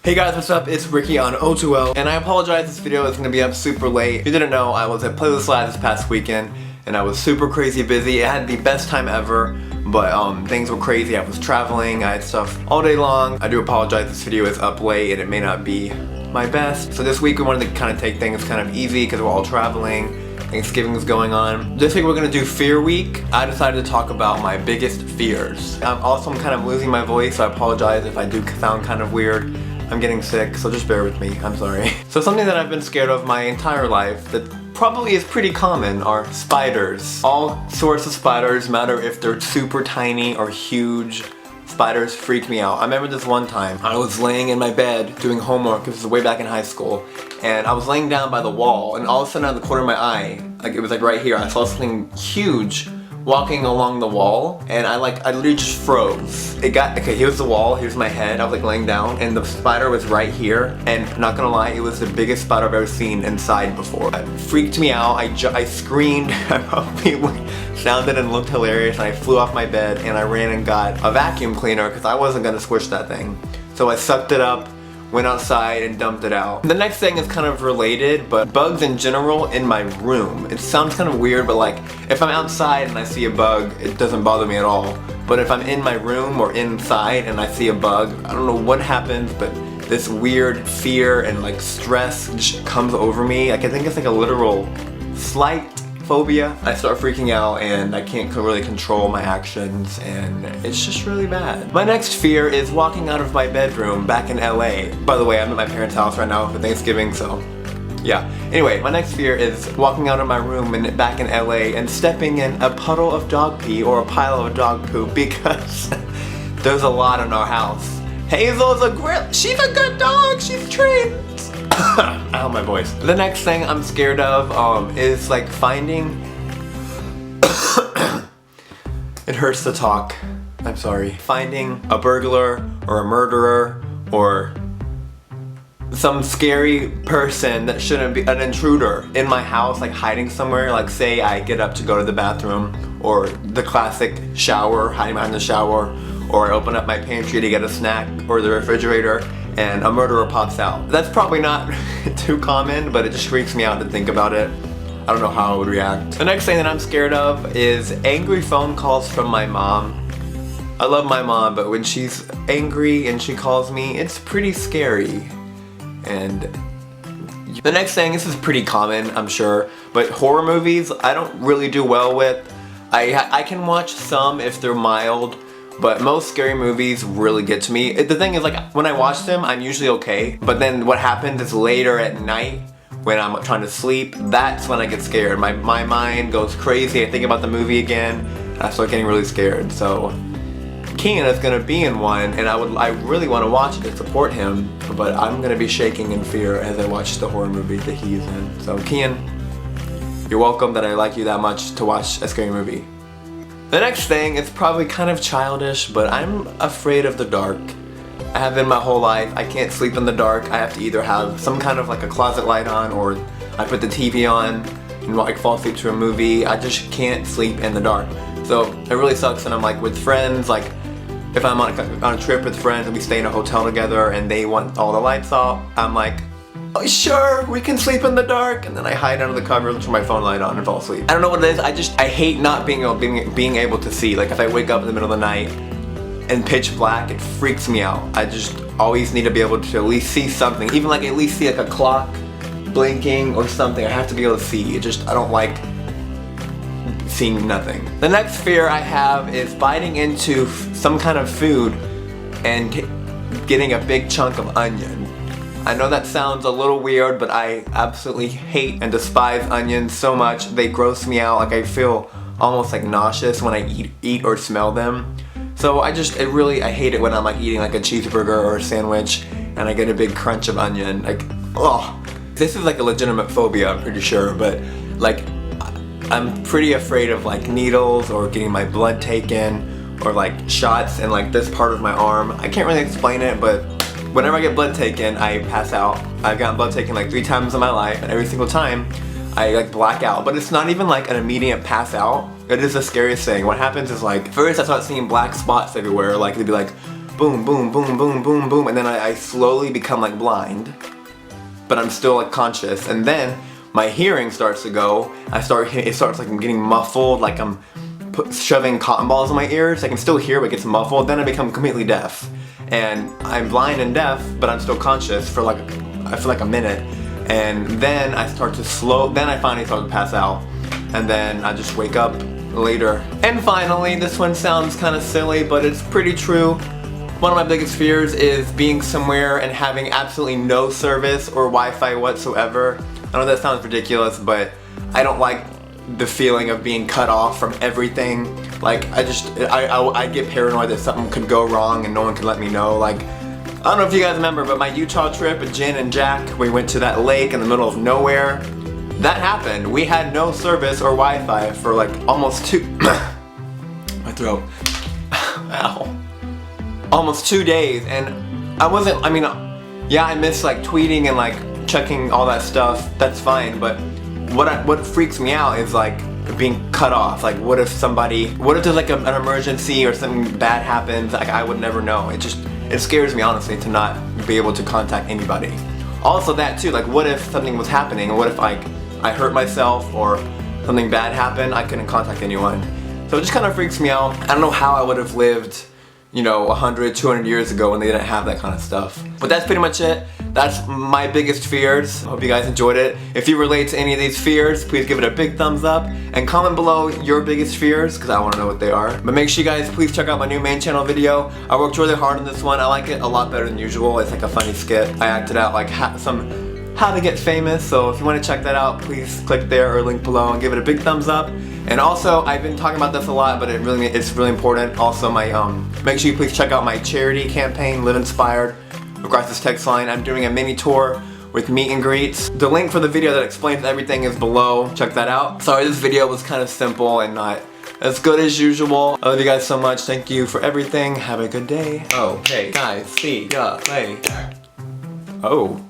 Hey guys, what's up? It's Ricky on O2L, and I apologize, this video is going to be up super late. If you didn't know, I was at Playlist Live this past weekend, and I was super crazy busy. I had the best time ever, but things were crazy. I was traveling, I had stuff all day long. I do apologize, this video is up late, and it may not be my best. So this week we wanted to kind of take things kind of easy, because we're all traveling. Thanksgiving is going on. This week we're gonna do Fear Week. I decided to talk about my biggest fears. I'm kind of losing my voice, so I apologize if I do sound kind of weird. I'm getting sick, so just bear with me, I'm sorry. So something that I've been scared of my entire life that probably is pretty common are spiders. All sorts of spiders, matter if they're super tiny or huge. Spiders freak me out. I remember this one time, I was laying in my bed doing homework, this was way back in high school, and I was laying down by the wall, and all of a sudden out of the corner of my eye, like it was like right here, I saw something huge walking along the wall, and I literally just froze. Okay, here's the wall, here's my head, I was like laying down, and the spider was right here, and not gonna lie, it was the biggest spider I've ever seen inside before. It freaked me out, I screamed, I probably sounded and looked hilarious, and I flew off my bed, and I ran and got a vacuum cleaner, because I wasn't gonna squish that thing. So I sucked it up, went outside and dumped it out. The next thing is kind of related, but bugs in general in my room. It sounds kind of weird, but like if I'm outside and I see a bug, it doesn't bother me at all. But if I'm in my room or inside and I see a bug, I don't know what happens, but this weird fear and like stress just comes over me. Like I think it's like a literal slight phobia. I start freaking out and I can't really control my actions, and it's just really bad. My next fear is walking out of my bedroom back in LA. By the way, I'm at my parents' house right now for Thanksgiving, so yeah. Anyway, my next fear is walking out of my room and back in LA and stepping in a puddle of dog pee or a pile of dog poop, because there's a lot in our house. Hazel's she's a good dog, she's trained. Ow, my voice. The next thing I'm scared of is like finding it hurts to talk, I'm sorry. Finding a burglar or a murderer or some scary person that shouldn't be, an intruder in my house, like hiding somewhere. Like say I get up to go to the bathroom, or the classic shower, hiding behind the shower, or I open up my pantry to get a snack or the refrigerator and a murderer pops out. That's probably not too common, but it just freaks me out to think about it. I don't know how I would react. The next thing that I'm scared of is angry phone calls from my mom. I love my mom, but when she's angry and she calls me, it's pretty scary. And the next thing, this is pretty common, I'm sure, but horror movies, I don't really do well with. I can watch some if they're mild, but most scary movies really get to me. The thing is, like, when I watch them, I'm usually okay, but then what happens is later at night, when I'm trying to sleep, that's when I get scared. My mind goes crazy, I think about the movie again, and I start getting really scared. So Kian is gonna be in one, and I really want to watch it to support him, but I'm gonna be shaking in fear as I watch the horror movie that he's in. So Kian, you're welcome that I like you that much to watch a scary movie. The next thing is probably kind of childish, but I'm afraid of the dark. I have been my whole life. I can't sleep in the dark. I have to either have some kind of like a closet light on, or I put the TV on and like fall asleep to a movie. I just can't sleep in the dark. So it really sucks when I'm like with friends, like if I'm on a trip with friends and we stay in a hotel together and they want all the lights off, I'm like, oh, sure, we can sleep in the dark, and then I hide under the covers with my phone light on and fall asleep. I don't know what it is, I hate not being able to see. Like if I wake up in the middle of the night and pitch black, it freaks me out. I just always need to be able to at least see something, even like at least see like a clock blinking or something. I have to be able to see. I don't like seeing nothing. The next fear I have is biting into some kind of food and getting a big chunk of onion. I know that sounds a little weird, but I absolutely hate and despise onions so much. They gross me out. Like I feel almost like nauseous when I eat or smell them. So I hate it when I'm like eating like a cheeseburger or a sandwich and I get a big crunch of onion. Like, oh, this is like a legitimate phobia, I'm pretty sure, but like I'm pretty afraid of like needles or getting my blood taken or like shots in like this part of my arm. I can't really explain it, but whenever I get blood taken, I pass out. I've gotten blood taken like 3 times in my life, and every single time I like black out. But it's not even like an immediate pass out. It is the scariest thing. What happens is like, first I start seeing black spots everywhere. Like it'd be like boom, boom, boom, boom, boom, boom, and then I slowly become like blind, but I'm still like conscious, and then my hearing starts to go. It starts like I'm getting muffled, like I'm shoving cotton balls in my ears. I can still hear, but it gets muffled. Then I become completely deaf, and I'm blind and deaf, but I'm still conscious for like, I feel like a minute, and then I finally start to pass out, and then I just wake up later. And finally, this one sounds kind of silly, but it's pretty true. One of my biggest fears is being somewhere and having absolutely no service or Wi-Fi whatsoever. I know that sounds ridiculous, but I don't like the feeling of being cut off from everything. Like, I get paranoid that something could go wrong and no one could let me know. Like, I don't know if you guys remember, but my Utah trip with Jen and Jack, we went to that lake in the middle of nowhere. That happened. We had no service or Wi-Fi for like almost my throat. Ow. Almost 2 days, and yeah, I miss like tweeting and like checking all that stuff. That's fine, but what freaks me out is like being cut off. Like, what if there's like an emergency or something bad happens? Like, I would never know. It scares me, honestly, to not be able to contact anybody. Also that too, like, what if something was happening, or what if like I hurt myself or something bad happened? I couldn't contact anyone. So it just kind of freaks me out. I don't know how I would have lived, you know, 100, 200 years ago when they didn't have that kind of stuff. But that's pretty much it. That's my biggest fears. Hope you guys enjoyed it. If you relate to any of these fears, please give it a big thumbs up and comment below your biggest fears, because I want to know what they are. But make sure you guys please check out my new main channel video. I worked really hard on this one. I like it a lot better than usual. It's like a funny skit. I acted out like how to get famous, so if you want to check that out, please click there or link below and give it a big thumbs up. And also, I've been talking about this a lot, but it's really important. Also, make sure you please check out my charity campaign, Live Inspired, across this text line. I'm doing a mini tour with meet and greets. The link for the video that explains everything is below. Check that out. Sorry, this video was kind of simple and not as good as usual. I love you guys so much. Thank you for everything. Have a good day. Oh, hey guys, see ya later. Oh.